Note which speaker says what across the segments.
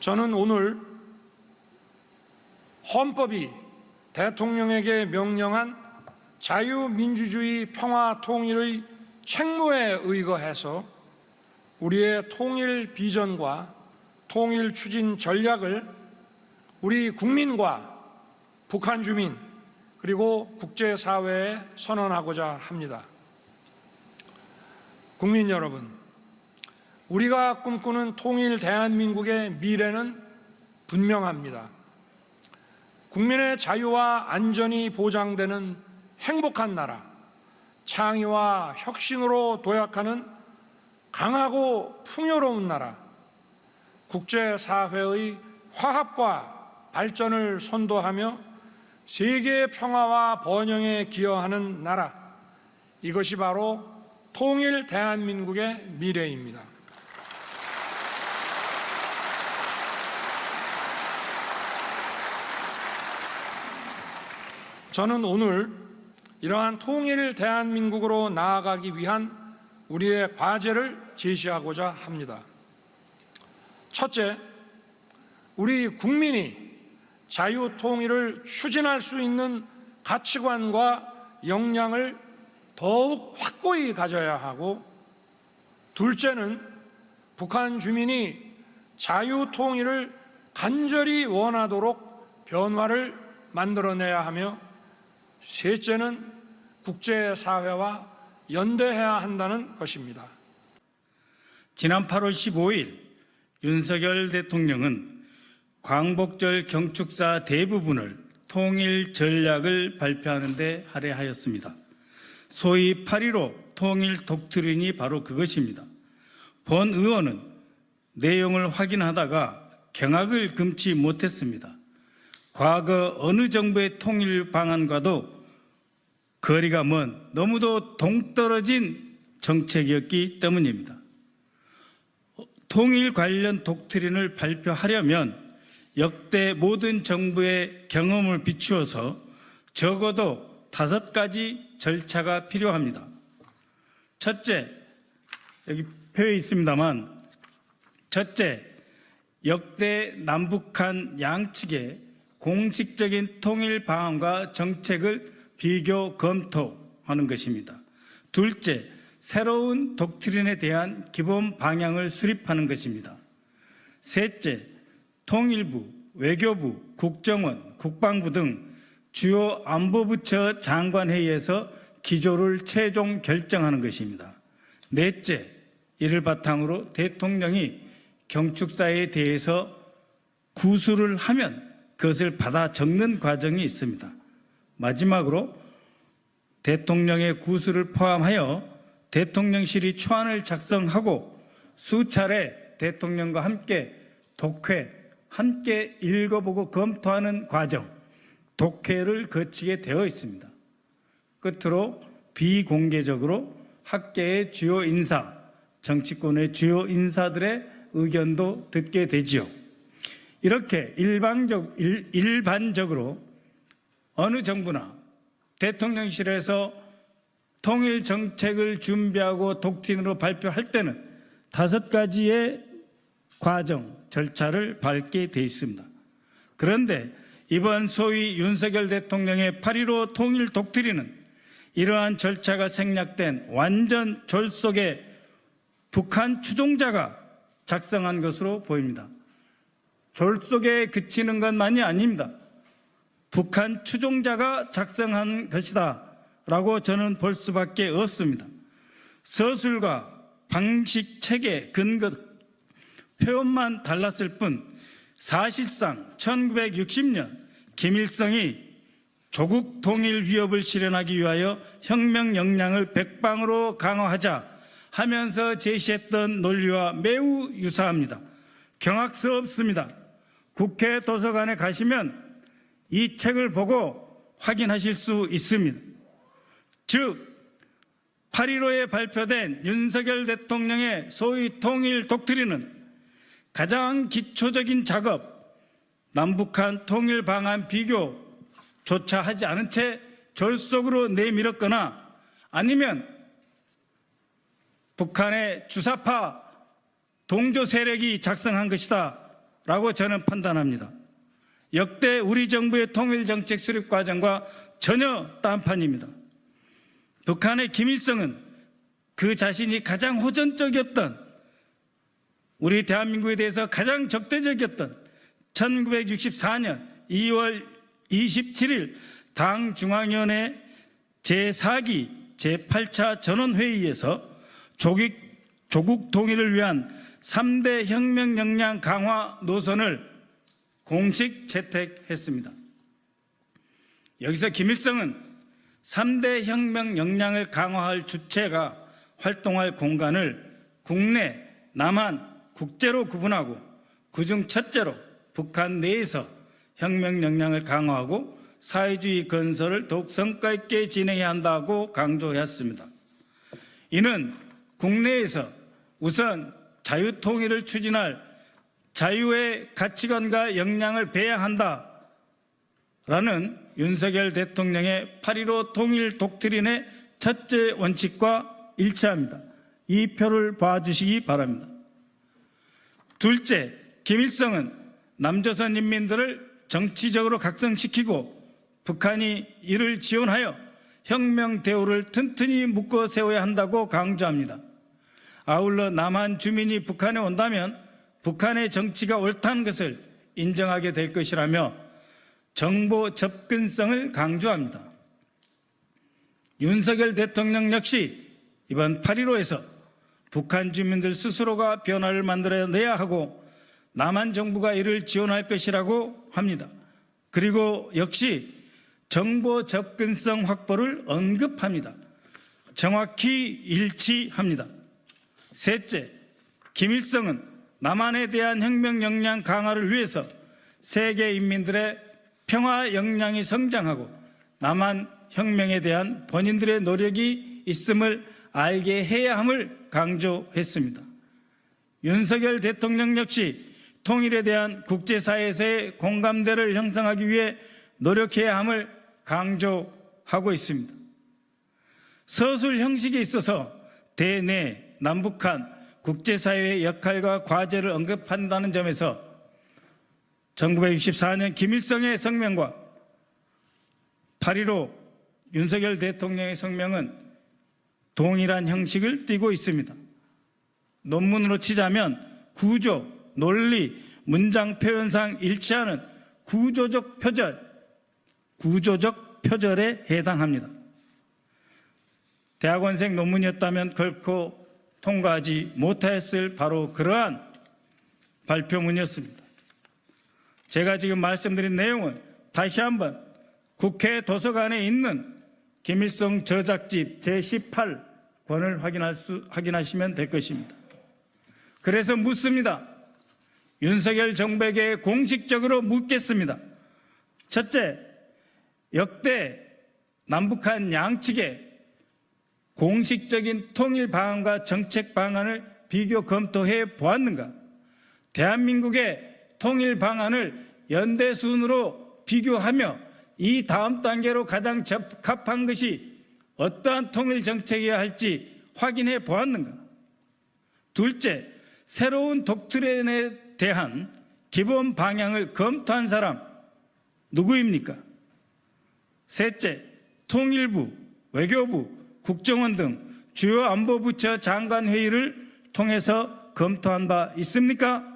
Speaker 1: 저는 오늘 헌법이 대통령에게 명령한 자유민주주의 평화 통일의 책무에 의거해서 우리의 통일 비전과 통일 추진 전략을 우리 국민과 북한 주민 그리고 국제사회에 선언하고자 합니다. 국민 여러분, 우리가 꿈꾸는 통일 대한민국의 미래는 분명합니다. 국민의 자유와 안전이 보장되는 행복한 나라, 창의와 혁신으로 도약하는 강하고 풍요로운 나라, 국제사회의 화합과 발전을 선도하며 세계의 평화와 번영에 기여하는 나라, 이것이 바로 통일 대한민국의 미래입니다. 저는 오늘 이러한 통일 대한민국으로 나아가기 위한 우리의 과제를 제시하고자 합니다. 첫째, 우리 국민이 자유통일을 추진할 수 있는 가치관과 역량을 더욱 확고히 가져야 하고, 둘째는 북한 주민이 자유통일을 간절히 원하도록 변화를 만들어내야 하며, 셋째는 국제사회와 연대해야 한다는 것입니다.
Speaker 2: 지난 8월 15일 윤석열 대통령은 광복절 경축사 대부분을 통일 전략을 발표하는 데 할애하였습니다. 소위 8.15 통일 독트린이 바로 그것입니다. 본 의원은 내용을 확인하다가 경악을 금치 못했습니다. 과거 어느 정부의 통일 방안과도 거리가 먼 너무도 동떨어진 정책이었기 때문입니다. 통일 관련 독트린을 발표하려면 역대 모든 정부의 경험을 비추어서 적어도 5가지 절차가 필요합니다. 첫째, 여기 표에 있습니다만, 첫째, 역대 남북한 양측의 공식적인 통일 방안과 정책을 비교 검토하는 것입니다. 둘째, 새로운 독트린에 대한 기본 방향을 수립하는 것입니다. 셋째, 통일부, 외교부, 국정원, 국방부 등 주요 안보부처 장관회의에서 기조를 최종 결정하는 것입니다. 넷째, 이를 바탕으로 대통령이 경축사에 대해서 구술을 하면 그것을 받아 적는 과정이 있습니다. 마지막으로 대통령의 구술을 포함하여 대통령실이 초안을 작성하고 수차례 대통령과 함께 독회, 함께 읽어보고 검토하는 과정, 독회를 거치게 되어 있습니다. 끝으로 비공개적으로 학계의 주요 인사, 정치권의 주요 인사들의 의견도 듣게 되지요. 이렇게 일반적으로 어느 정부나 대통령실에서 통일 정책을 준비하고 독트린으로 발표할 때는 5가지의 과정, 절차를 밟게 돼 있습니다. 그런데 이번 소위 윤석열 대통령의 8.15 통일 독트린은 이러한 절차가 생략된 완전 졸속의 북한 추종자가 작성한 것으로 보입니다. 졸속에 그치는 것만이 아닙니다. 북한 추종자가 작성한 것이다 라고 저는 볼 수밖에 없습니다. 서술과 방식, 체계, 근거, 표현만 달랐을 뿐 사실상 1960년 김일성이 조국 통일 위협을 실현하기 위하여 혁명 역량을 백방으로 강화하자 하면서 제시했던 논리와 매우 유사합니다. 경악스럽습니다. 국회 도서관에 가시면 이 책을 보고 확인하실 수 있습니다. 즉 8.15에 발표된 윤석열 대통령의 소위 통일 독트린은 가장 기초적인 작업, 남북한 통일 방안 비교조차 하지 않은 채 졸속으로 내밀었거나 아니면 북한의 주사파 동조 세력이 작성한 것이다 라고 저는 판단합니다. 역대 우리 정부의 통일정책 수립 과정과 전혀 딴판입니다. 북한의 김일성은 그 자신이 가장 호전적이었던, 우리 대한민국에 대해서 가장 적대적이었던 1964년 2월 27일 당 중앙위원회 제4기 제8차 전원회의에서 조국 통일을 위한 3대 혁명 역량 강화 노선을 공식 채택했습니다. 여기서 김일성은 3대 혁명 역량을 강화할 주체가 활동할 공간을 국내, 남한, 국제로 구분하고 그중 첫째로 북한 내에서 혁명 역량을 강화하고 사회주의 건설을 더욱 성과 있게 진행해야 한다고 강조했습니다. 이는 국내에서 우선 자유통일을 추진할 자유의 가치관과 역량을 배양한다라는 윤석열 대통령의 8.15 통일 독트린의 첫째 원칙과 일치합니다. 이 표를 봐주시기 바랍니다. 둘째, 김일성은 남조선 인민들을 정치적으로 각성시키고 북한이 이를 지원하여 혁명 대우를 튼튼히 묶어 세워야 한다고 강조합니다. 아울러 남한 주민이 북한에 온다면 북한의 정치가 옳다는 것을 인정하게 될 것이라며 정보 접근성을 강조합니다. 윤석열 대통령 역시 이번 8.15에서 북한 주민들 스스로가 변화를 만들어내야 하고 남한 정부가 이를 지원할 것이라고 합니다. 그리고 역시 정보 접근성 확보를 언급합니다. 정확히 일치합니다. 셋째, 김일성은 남한에 대한 혁명 역량 강화를 위해서 세계 인민들의 평화 역량이 성장하고 남한 혁명에 대한 본인들의 노력이 있음을 알게 해야 함을 강조했습니다. 윤석열 대통령 역시 통일에 대한 국제사회에서의 공감대를 형성하기 위해 노력해야 함을 강조하고 있습니다. 서술 형식에 있어서 대내, 남북한, 국제사회의 역할과 과제를 언급한다는 점에서 1964년 김일성의 성명과 8.15 윤석열 대통령의 성명은 동일한 형식을 띠고 있습니다. 논문으로 치자면 구조, 논리, 문장 표현상 일치하는 구조적 표절에 해당합니다. 대학원생 논문이었다면 결코 통과하지 못했을 바로 그러한 발표문이었습니다. 제가 지금 말씀드린 내용은 다시 한번 국회 도서관에 있는 김일성 저작집 제18권을 확인하시면 될 것입니다. 그래서 묻습니다. 윤석열 정부에게 공식적으로 묻겠습니다. 첫째, 역대 남북한 양측의 공식적인 통일 방안과 정책 방안을 비교 검토해 보았는가? 대한민국의 통일 방안을 연대 순으로 비교하며 이 다음 단계로 가장 적합한 것이 어떠한 통일 정책이어야 할지 확인해 보았는가? 둘째, 새로운 독트린에 대한 기본 방향을 검토한 사람 누구입니까? 셋째, 통일부, 외교부, 국정원 등 주요 안보부처 장관회의를 통해서 검토한 바 있습니까?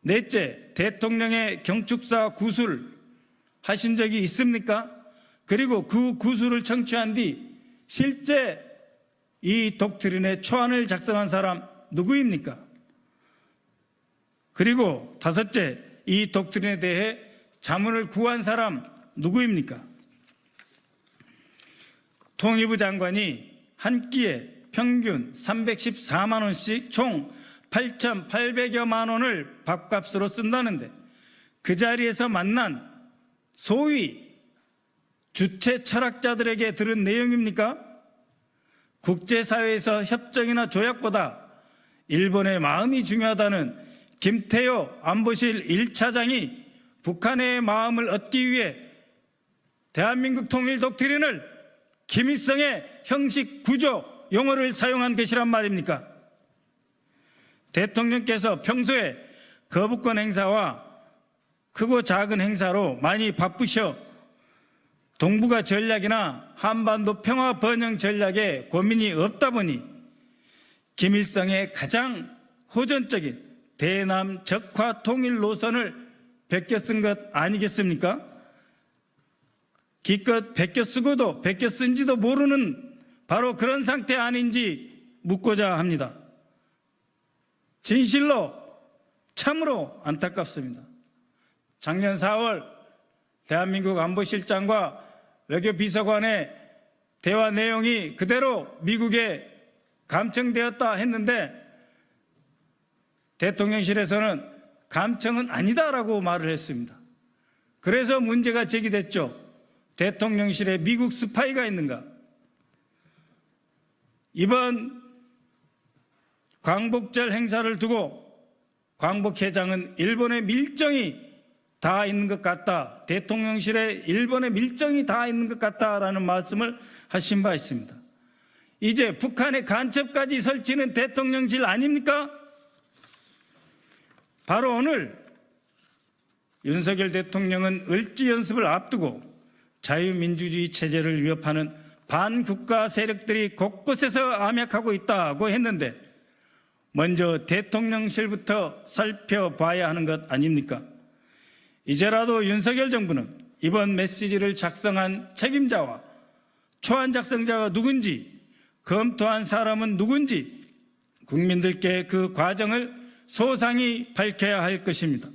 Speaker 2: 넷째, 대통령의 경축사 구술 하신 적이 있습니까? 그리고 그 구술을 청취한 뒤 실제 이 독트린의 초안을 작성한 사람 누구입니까? 그리고 다섯째, 이 독트린에 대해 자문을 구한 사람 누구입니까? 통일부 장관이 한 끼에 평균 314만 원씩 총 8,800여만 원을 밥값으로 쓴다는데 그 자리에서 만난 소위 주체 철학자들에게 들은 내용입니까? 국제사회에서 협정이나 조약보다 일본의 마음이 중요하다는 김태효 안보실 1차장이 북한의 마음을 얻기 위해 대한민국 통일 독트린을 김일성의 형식 구조 용어를 사용한 것이란 말입니까? 대통령께서 평소에 거부권 행사와 크고 작은 행사로 많이 바쁘셔 동북아 전략이나 한반도 평화 번영 전략에 고민이 없다 보니 김일성의 가장 호전적인 대남 적화 통일 노선을 베껴 쓴 것 아니겠습니까? 기껏 베껴 쓰고도 베껴 쓴지도 모르는 바로 그런 상태 아닌지 묻고자 합니다. 진실로 참으로 안타깝습니다. 작년 4월 대한민국 안보실장과 외교비서관의 대화 내용이 그대로 미국에 감청되었다 했는데 대통령실에서는 감청은 아니다라고 말을 했습니다. 그래서 문제가 제기됐죠. 대통령실에 미국 스파이가 있는가? 이번 광복절 행사를 두고 광복회장은 일본의 밀정이 다 있는 것 같다. 대통령실에 일본의 밀정이 다 있는 것 같다라는 말씀을 하신 바 있습니다. 이제 북한의 간첩까지 설치는 대통령실 아닙니까? 바로 오늘 윤석열 대통령은 을지 연습을 앞두고 자유민주주의 체제를 위협하는 반국가 세력들이 곳곳에서 암약하고 있다고 했는데 먼저 대통령실부터 살펴봐야 하는 것 아닙니까? 이제라도 윤석열 정부는 이번 메시지를 작성한 책임자와 초안 작성자가 누군지, 검토한 사람은 누군지 국민들께 그 과정을 소상히 밝혀야 할 것입니다.